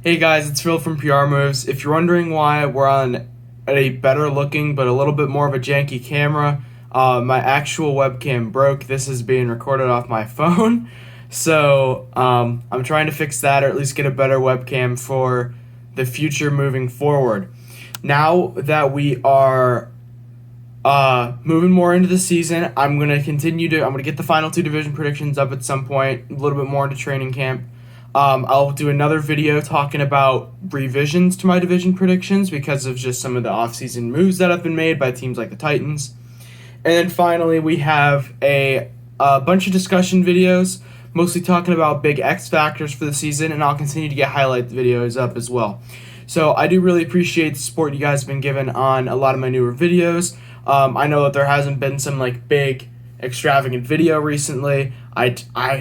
Hey guys, it's Phil from PR Moves. If you're wondering why we're on a better looking but a little bit more of a janky camera, my actual webcam broke. This is being recorded off my phone. So I'm trying to fix that, or at least get a better webcam for the future moving forward. Now that we are moving more into the season, I'm going to get the final two division predictions up at some point, a little bit more into training camp. I'll do another video talking about revisions to my division predictions because of just some of the offseason moves that have been made by teams like the Titans. And then finally, we have a bunch of discussion videos, mostly talking about big X factors for the season, and I'll continue to get highlight videos up as well. So I do really appreciate the support you guys have been given on a lot of my newer videos. I know that there hasn't been some big extravagant video recently. I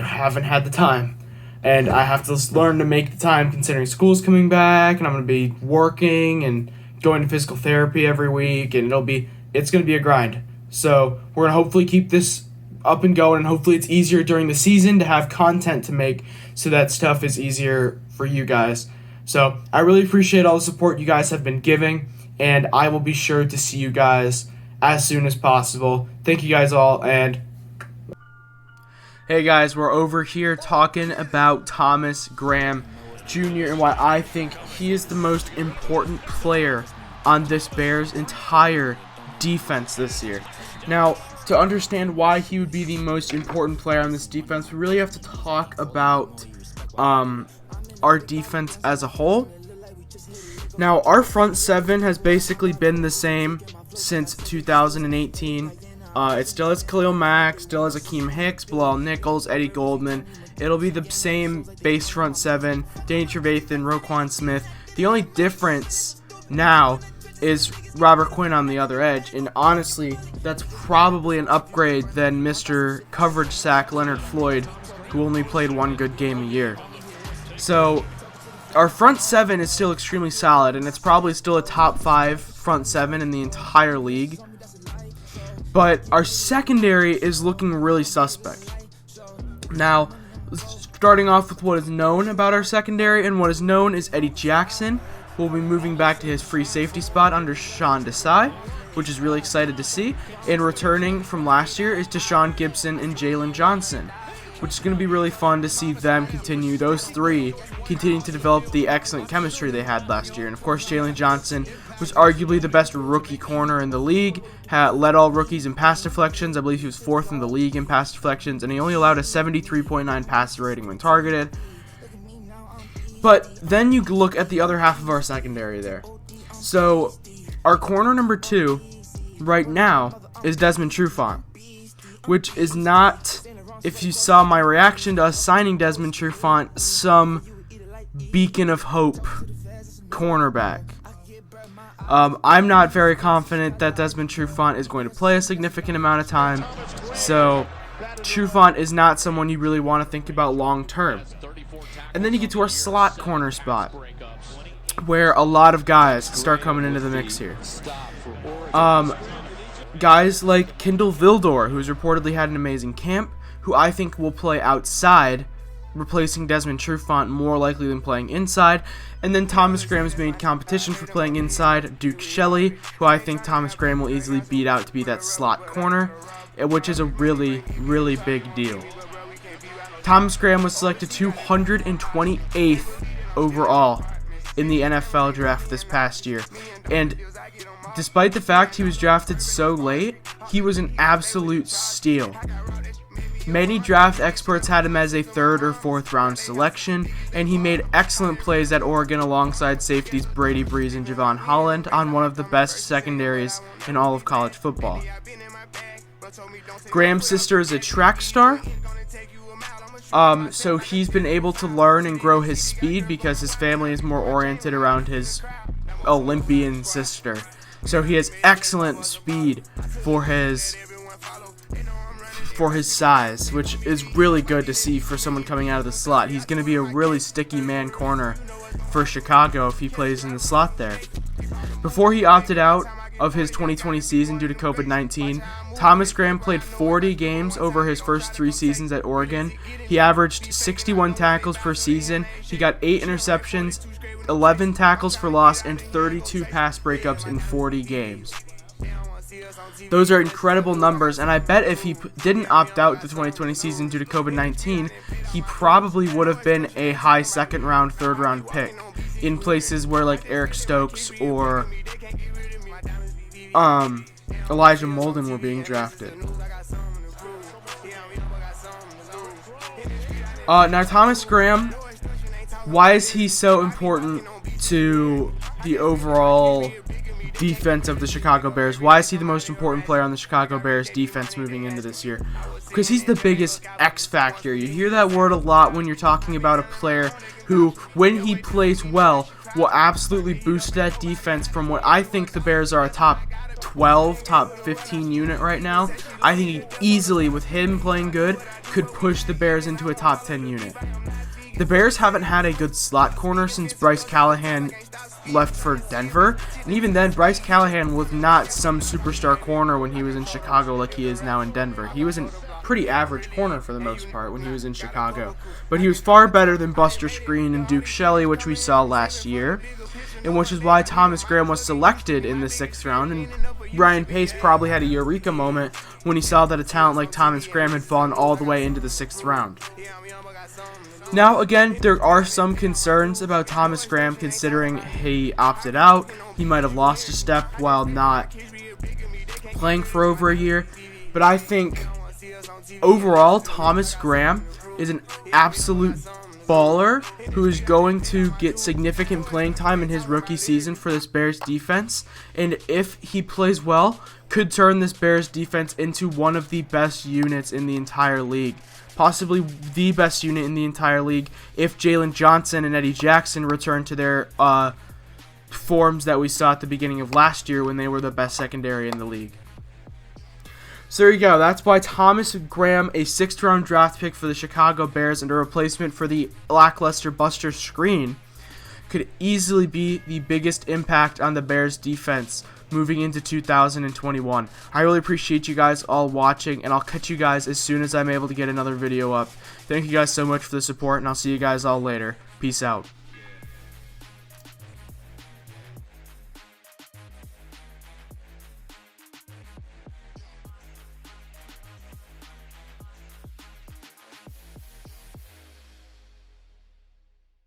haven't had the time. And I have to learn to make the time considering school's coming back, and I'm going to be working and going to physical therapy every week, and it's going to be a grind. So we're going to hopefully keep this up and going, and hopefully it's easier during the season to have content to make so that stuff is easier for you guys. So I really appreciate all the support you guys have been giving, and I will be sure to see you guys as soon as possible. Thank you guys all, and hey guys, we're over here talking about Thomas Graham Jr. and why I think he is the most important player on this Bears' entire defense this year. Now, to understand why he would be the most important player on this defense, we really have to talk about our defense as a whole. Now, our front seven has basically been the same since 2018. It still has Khalil Mack, still has Akeem Hicks, Bilal Nichols, Eddie Goldman. It'll be the same base front seven, Danny Trevathan, Roquan Smith. The only difference now is Robert Quinn on the other edge, and honestly, that's probably an upgrade than Mr. Coverage Sack Leonard Floyd, who only played one good game a year. So, our front seven is still extremely solid, and it's probably still a top 5 front seven in the entire league. But our secondary is looking really suspect. Now, starting off with what is known about our secondary, and what is known is Eddie Jackson will be moving back to his free safety spot under Sean Desai, which is really excited to see. And returning from last year is Deshaun Gibson and Jalen Johnson, which is going to be really fun to see them continue, those three, continuing to develop the excellent chemistry they had last year. And of course, Jalen Johnson was arguably the best rookie corner in the league, led all rookies in pass deflections. I believe he was 4th in the league in pass deflections, and he only allowed a 73.9 passer rating when targeted. But then you look at the other half of our secondary there. So our corner number 2 right now is Desmond Trufant, which is not, if you saw my reaction to us signing Desmond Trufant, some beacon of hope cornerback. I'm not very confident that Desmond Trufant is going to play a significant amount of time, so Trufant is not someone you really want to think about long term. And then you get to our slot corner spot, where a lot of guys start coming into the mix here. Guys like Kindle Vildor, who's reportedly had an amazing camp, who I think will play outside, replacing Desmond Trufant more likely than playing inside. And then Thomas Graham's made competition for playing inside, Duke Shelley, who I think Thomas Graham will easily beat out to be that slot corner, which is a really, really big deal. Thomas Graham was selected 228th overall in the NFL draft this past year. And despite the fact he was drafted so late, he was an absolute steal. Many draft experts had him as a 3rd or 4th round selection, and he made excellent plays at Oregon alongside safeties Brady Breeze and Javon Holland on one of the best secondaries in all of college football. Graham's sister is a track star, so he's been able to learn and grow his speed because his family is more oriented around his Olympian sister. So he has excellent speed for his size, which is really good to see for someone coming out of the slot. He's going to be a really sticky man corner for Chicago if he plays in the slot there. Before he opted out of his 2020 season due to COVID-19. Thomas Graham played 40 games over his first 3 seasons at Oregon. He averaged 61 tackles per season. He got 8 interceptions, 11 tackles for loss, and 32 pass breakups in 40 games. Those are incredible numbers, and I bet if he didn't opt out the 2020 season due to COVID-19, he probably would have been a high second round, third round pick in places where like Eric Stokes or Elijah Molden were being drafted. Now Thomas Graham, why is he so important to the overall defense of the Chicago Bears? Why is he the most important player on the Chicago Bears defense moving into this year? Because he's the biggest X factor. You hear that word a lot when you're talking about a player who, when he plays well, will absolutely boost that defense from what I think the Bears are a top 12, top 15 unit right now. I think he easily, with him playing good, could push the Bears into a top 10 unit. The Bears haven't had a good slot corner since Bryce Callahan left for Denver, and even then Bryce Callahan was not some superstar corner when he was in Chicago like he is now in Denver. He was a pretty average corner for the most part when he was in Chicago, but he was far better than Buster Skrine and Duke Shelley, which we saw last year, and which is why Thomas Graham was selected in the 6th round. And Ryan Pace probably had a eureka moment when he saw that a talent like Thomas Graham had fallen all the way into the 6th round. Now, again, there are some concerns about Thomas Graham considering he opted out. He might have lost a step while not playing for over a year. But I think overall, Thomas Graham is an absolute baller who is going to get significant playing time in his rookie season for this Bears defense. And if he plays well, could turn this Bears defense into one of the best units in the entire league. Possibly the best unit in the entire league if Jalen Johnson and Eddie Jackson return to their forms that we saw at the beginning of last year when they were the best secondary in the league. So there you go. That's why Thomas Graham, a 6th round draft pick for the Chicago Bears and a replacement for the lackluster Buster Skrine, could easily be the biggest impact on the Bears defense moving into 2021. I really appreciate you guys all watching, and I'll catch you guys as soon as I'm able to get another video up. Thank you guys so much for the support, and I'll see you guys all later. Peace out.